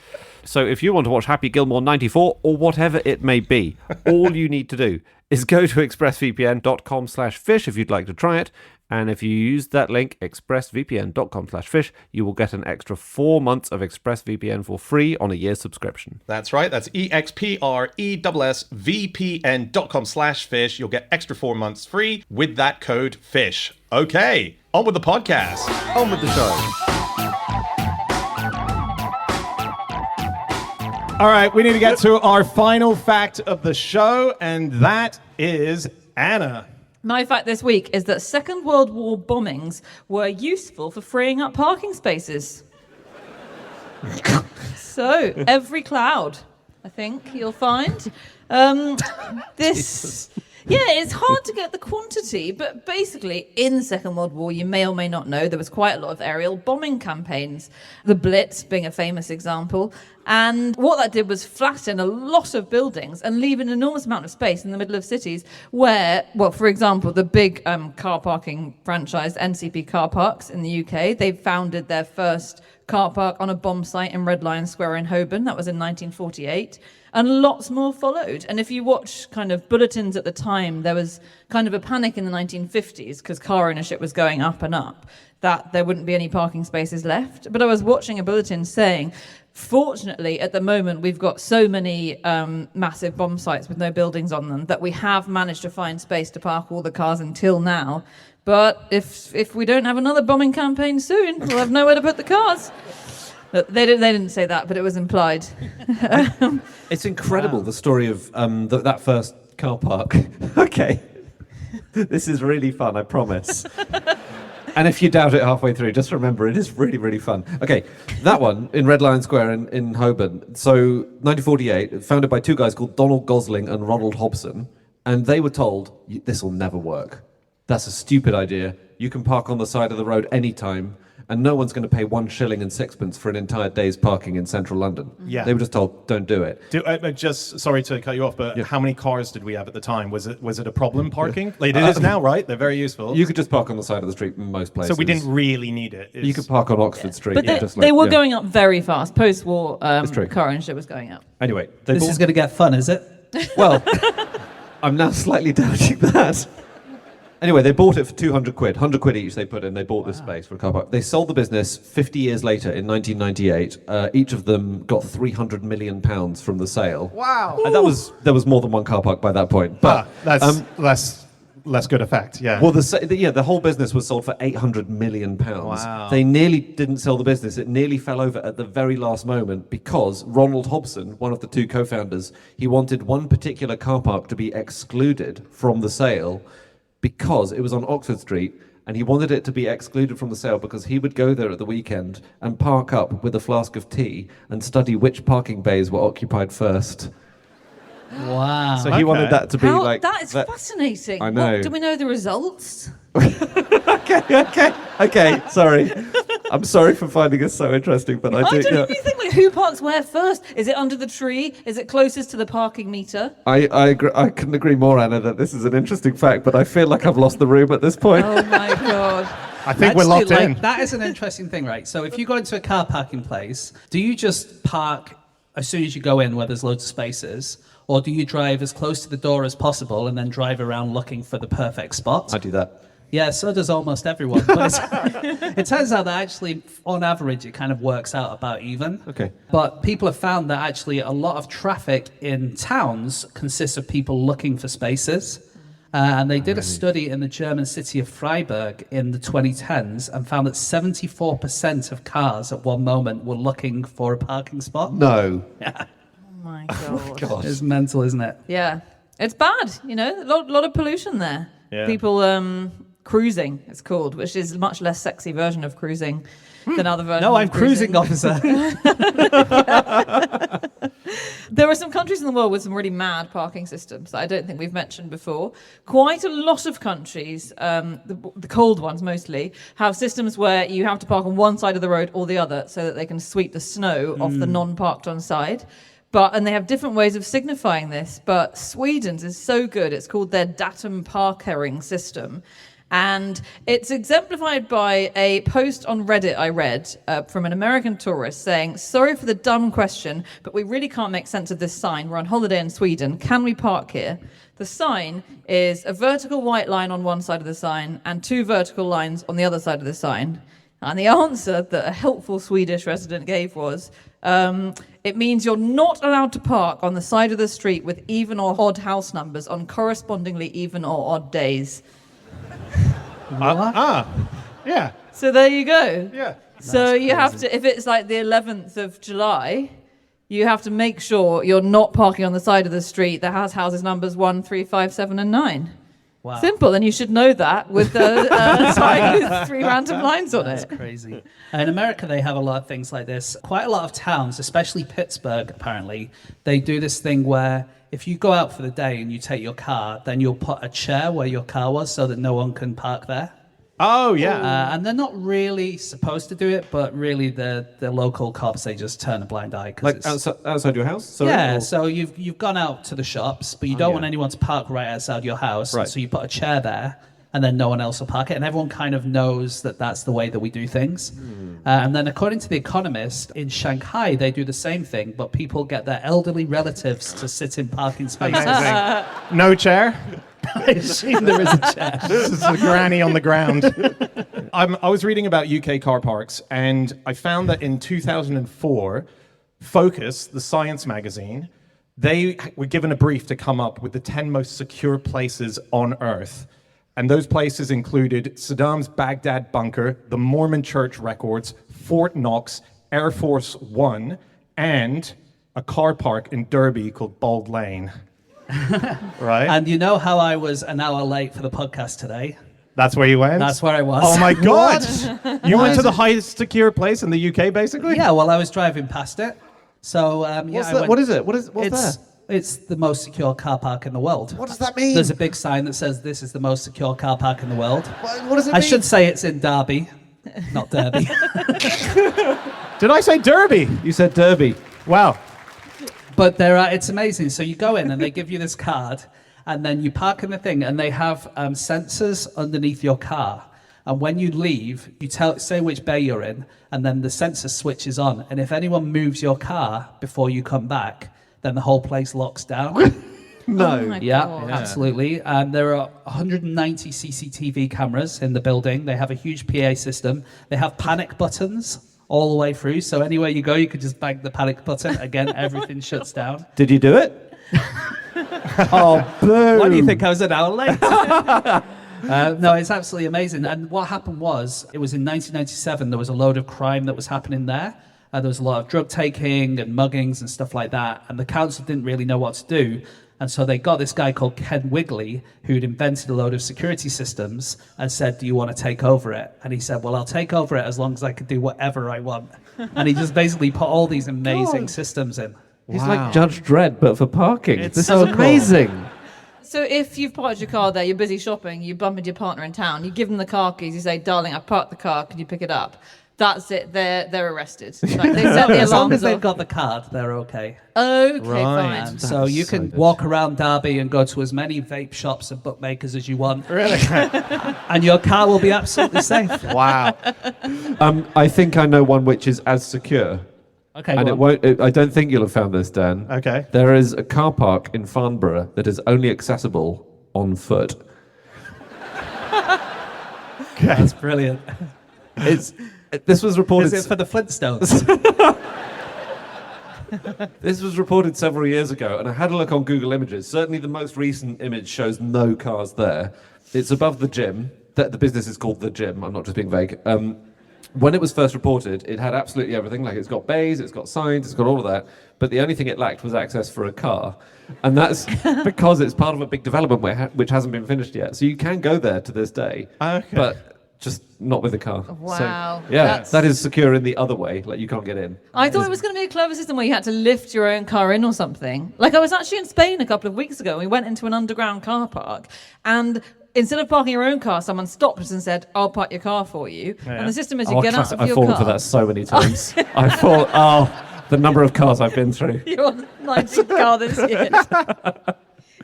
So if you want to watch Happy Gilmore 94 or whatever it may be, all you need to do is go to expressvpn.com/fish if you'd like to try it. And if you use that link, expressvpn.com/fish, you will get an extra 4 months of ExpressVPN for free on a year's subscription. That's right. That's expressvpn.com/fish. You'll get extra 4 months free with that code FISH. Okay, on with the podcast. On with the show. All right, we need to get to our final fact of the show, and that is Anna. My fact this week is that Second World War bombings were useful for freeing up parking spaces. So, every cloud, I think you'll find. This... Yeah, it's hard to get the quantity, but basically, in the Second World War, you may or may not know, there was quite a lot of aerial bombing campaigns. The Blitz being a famous example. And what that did was flatten a lot of buildings and leave an enormous amount of space in the middle of cities where, well, for example, the big car parking franchise, NCP Car Parks in the UK, they founded their first car park on a bomb site in Red Lion Square in Holborn. That was in 1948. And lots more followed. And if you watch kind of bulletins at the time, there was kind of a panic in the 1950s because car ownership was going up and up, that there wouldn't be any parking spaces left. But I was watching a bulletin saying, fortunately, at the moment, we've got so many massive bomb sites with no buildings on them that we have managed to find space to park all the cars until now. But if we don't have another bombing campaign soon, we'll have nowhere to put the cars. They didn't say that, but it was implied. It's incredible, the story of that first car park. Okay. This is really fun, I promise. And if you doubt it halfway through, just remember, it is really, really fun. Okay, that one in Red Lion Square in Holborn. So, 1948, founded by two guys called Donald Gosling and Ronald Hobson. And they were told, this will never work. That's a stupid idea. You can park on the side of the road anytime. And no one's going to pay 1 shilling and sixpence for an entire day's parking in central London. Yeah. They were just told, don't do it. Just sorry to cut you off, but Yeah. how many cars did we have at the time? Was it a problem parking? Like, it is now, right? They're very useful. You could just park on the side of the street in most places. So we didn't really need it. You could park on Oxford Street. But they were going up very fast. Post-war car ownership was going up. Anyway, This is going to get fun, is it? Well, I'm now slightly doubting that. Anyway, they bought it for 200 quid. 100 quid each they put in. They bought this space for a car park. They sold the business 50 years later in 1998. Each of them got £300 million from the sale. Wow. And there was more than one car park by that point. But that's less good effect, yeah. well, the whole business was sold for £800 million. Wow. They nearly didn't sell the business. It nearly fell over at the very last moment because Ronald Hobson, one of the two co-founders, he wanted one particular car park to be excluded from the sale because it was on Oxford Street, and he wanted it to be excluded from the sale because he would go there at the weekend and park up with a flask of tea and study which parking bays were occupied first. Wow. So he wanted that to be like... That is fascinating. I know. Do we know the results? Okay, sorry. I'm sorry for finding us so interesting, but I do... don't know. You think, like, who parks where first? Is it under the tree? Is it closest to the parking meter? I agree, I couldn't agree more, Anna, that this is an interesting fact, but I feel like I've lost the room at this point. Oh my God. I think we're locked in. That is an interesting thing, right? So if you go into a car parking place, do you just park as soon as you go in where there's loads of spaces? Or do you drive as close to the door as possible and then drive around looking for the perfect spot? I do that. Yeah, so does almost everyone. But it turns out that actually, on average, it kind of works out about even. Okay. But people have found that actually a lot of traffic in towns consists of people looking for spaces. And they did a study in the German city of Freiburg in the 2010s and found that 74% of cars at one moment were looking for a parking spot. No. Oh my God. God. It's mental, isn't it? Yeah. It's bad, you know, a lot of pollution there. Yeah. People cruising, it's called, which is a much less sexy version of cruising than other versions. No, I'm of cruising. cruising officer. There are some countries in the world with some really mad parking systems that I don't think we've mentioned before. Quite a lot of countries, the cold ones mostly, have systems where you have to park on one side of the road or the other so that they can sweep the snow off the non-parked on side. And they have different ways of signifying this, but Sweden's is so good. It's called their datum parkering system. And it's exemplified by a post on Reddit I read from an American tourist saying, "Sorry for the dumb question, but we really can't make sense of this sign. We're on holiday in Sweden. Can we park here?" The sign is a vertical white line on one side of the sign and 2 vertical lines on the other side of the sign. And the answer that a helpful Swedish resident gave was, it means you're not allowed to park on the side of the street with even or odd house numbers on correspondingly even or odd days. Yeah. So there you go. Yeah. So you have to, if it's like the 11th of July, you have to make sure you're not parking on the side of the street that has houses numbers 1, 3, 5, 7, and 9. Wow. Simple, and you should know that with the sign with 3 random lines on it. That's crazy. In America, they have a lot of things like this. Quite a lot of towns, especially Pittsburgh, apparently, they do this thing where if you go out for the day and you take your car, then you'll put a chair where your car was so that no one can park there. Oh, yeah. And they're not really supposed to do it, but really the local cops, they just turn a blind eye. Like outside your house? Sorry, yeah, or? so you've gone out to the shops, but you don't want anyone to park right outside your house. Right. So you put a chair there, and then no one else will park it. And everyone kind of knows that that's the way that we do things. And then according to The Economist, in Shanghai, they do the same thing, but people get their elderly relatives to sit in parking spaces. No chair? I assume there is a chair. This is a granny on the ground. I was reading about UK car parks, and I found that in 2004, Focus, the science magazine, they were given a brief to come up with the 10 most secure places on Earth. And those places included Saddam's Baghdad bunker, the Mormon Church records, Fort Knox, Air Force One, and a car park in Derby called Bald Lane. Right? And you know how I was an hour late for the podcast today? That's where you went? That's where I was. Oh my God! You went to the highest secure place in the UK, basically? Yeah, well, I was driving past it. So, What is it? What's there? It's the most secure car park in the world. What does that mean? There's a big sign that says this is the most secure car park in the world. What does it mean? I should say it's in Derby, not Derby. Did I say Derby? You said Derby. Wow. But it's amazing. So you go in and they give you this card, and then you park in the thing, and they have sensors underneath your car. And when you leave, you say which bay you're in, and then the sensor switches on. And if anyone moves your car before you come back, then the whole place locks down. No. Oh my Yeah, God. absolutely. And there are 190 CCTV cameras in the building. They have a huge PA system. They have panic buttons all the way through. So anywhere you go, you could just bang the panic button. Again, everything shuts down. Did you do it? Oh, boom. Why do you think I was an hour late? No, it's absolutely amazing. And what happened was, it was in 1997, there was a load of crime that was happening there. There was a lot of drug taking and muggings and stuff like that. And the council didn't really know what to do. And so they got this guy called Ken Wigley, who'd invented a load of security systems, and said, "Do you want to take over it?" And he said, "Well, I'll take over it as long as I can do whatever I want." And he just basically put all these amazing systems in. He's like Judge Dredd, but for parking. It's This so is amazing. So if you've parked your car there, you're busy shopping, you bump into your partner in town, you give them the car keys, you say, "Darling, I've parked the car, can you pick it up?" That's it. They're arrested. Like, they set the As long alarms as they've off. got the card, they're okay. Okay, Right. fine. So you can walk around Derby and go to as many vape shops and bookmakers as you want. Really? And your car will be absolutely safe. Wow. I think I know one which is as secure. Okay, And well, I don't think you'll have found this, Dan. Okay. There is a car park in Farnborough that is only accessible on foot. that's brilliant. This was reported. Is it for the Flintstones? This was reported several years ago, and I had a look on Google Images. Certainly, the most recent image shows no cars there. It's above the gym. The business is called The Gym. I'm not just being vague. When it was first reported, it had absolutely everything. Like, it's got bays, it's got signs, it's got all of that. But the only thing it lacked was access for a car. And that's because it's part of a big development which hasn't been finished yet. So you can go there to this day. Okay. But just not with a car. Wow. So, yeah, That's- that is secure in the other way. Like, you can't get in. I thought it was going to be a clever system where you had to lift your own car in or something. Like, I was actually in Spain a couple of weeks ago, and we went into an underground car park, and instead of parking your own car, someone stopped us and said, "I'll park your car for you." Yeah. And the system is you get out of I've your fallen car. for that so many times. I thought, the number of cars I've been through. You're on 19th car this year.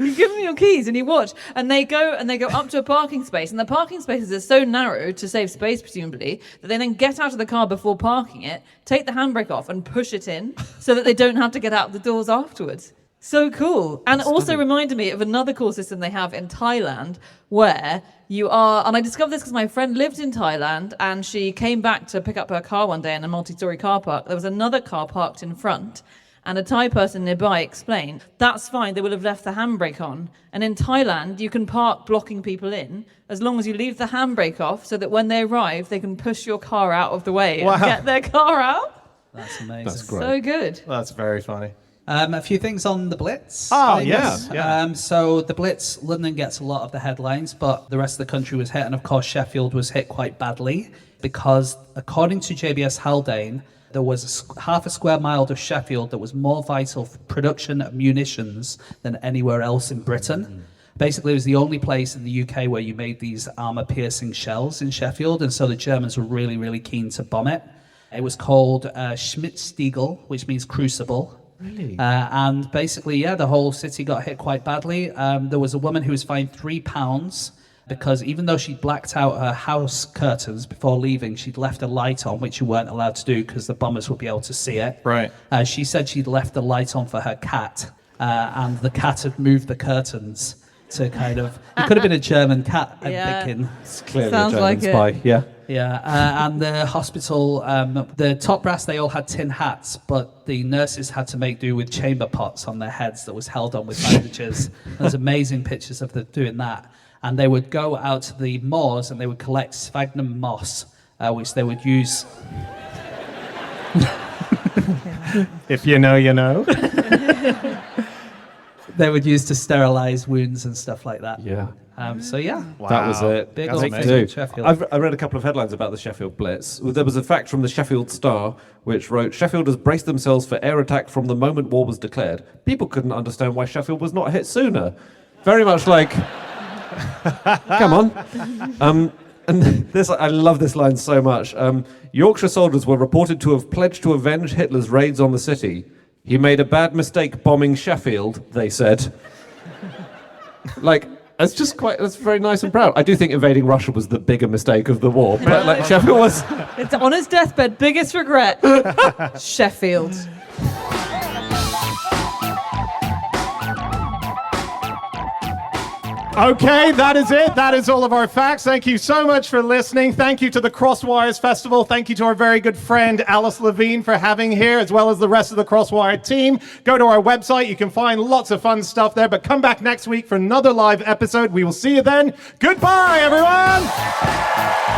You give them your keys and you watch, and they go up to a parking space, and the parking spaces are so narrow to save space, presumably, that they then get out of the car before parking it, take the handbrake off, and push it in, so that they don't have to get out the doors afterwards. So cool. And also reminded me of another cool system they have in Thailand, where you are, and I discovered this because my friend lived in Thailand, and she came back to pick up her car one day in a multi-story car park. There was another car parked in front, and a Thai person nearby explained, that's fine, they will have left the handbrake on. And in Thailand, you can park blocking people in as long as you leave the handbrake off, so that when they arrive, they can push your car out of the way and get their car out. That's amazing. That's great. So good. That's very funny. A few things on the Blitz. Oh, yeah. So the Blitz, London gets a lot of the headlines, but the rest of the country was hit. And of course, Sheffield was hit quite badly because, according to JBS Haldane, there was half a square mile of Sheffield that was more vital for production of munitions than anywhere else in Britain. Basically, it was the only place in the UK where you made these armor-piercing shells in Sheffield, and so the Germans were really, really keen to bomb it. It was called Schmitzstiegel, which means crucible. Really? And basically, the whole city got hit quite badly. There was a woman who was fined £3 because even though she'd blacked out her house curtains before leaving, she'd left a light on, which you weren't allowed to do because the bombers would be able to see it. Right. She said she'd left the light on for her cat, and the cat had moved the curtains to kind of... It could have been a German cat, I'm thinking. It's clearly Sounds a German like spy. it. Yeah. Yeah, and the hospital, the top brass, they all had tin hats, but the nurses had to make do with chamber pots on their heads that was held on with bandages. There's amazing pictures of them doing that. And they would go out to the moors and they would collect sphagnum moss, which they would use... If you know, you know. They would use to sterilize wounds and stuff like that. Yeah. So yeah, That was it. Big That's old big thing in too. Sheffield. I read a couple of headlines about the Sheffield Blitz. There was a fact from the Sheffield Star which wrote, Sheffielders braced themselves for air attack from the moment war was declared. People couldn't understand why Sheffield was not hit sooner. Very much like, come on. And this, I love this line so much. Yorkshire soldiers were reported to have pledged to avenge Hitler's raids on the city. He made a bad mistake bombing Sheffield, they said. It's just that's very nice and proud. I do think invading Russia was the bigger mistake of the war, but Sheffield was... It's on his deathbed, biggest regret. Sheffield. Okay, that is it. That is all of our facts. Thank you so much for listening. Thank you to the Crosswires Festival. Thank you to our very good friend Alice Levine for having here, as well as the rest of the Crosswire team. Go to our website. You can find lots of fun stuff there, but come back next week for another live episode. We will see you then. Goodbye, everyone.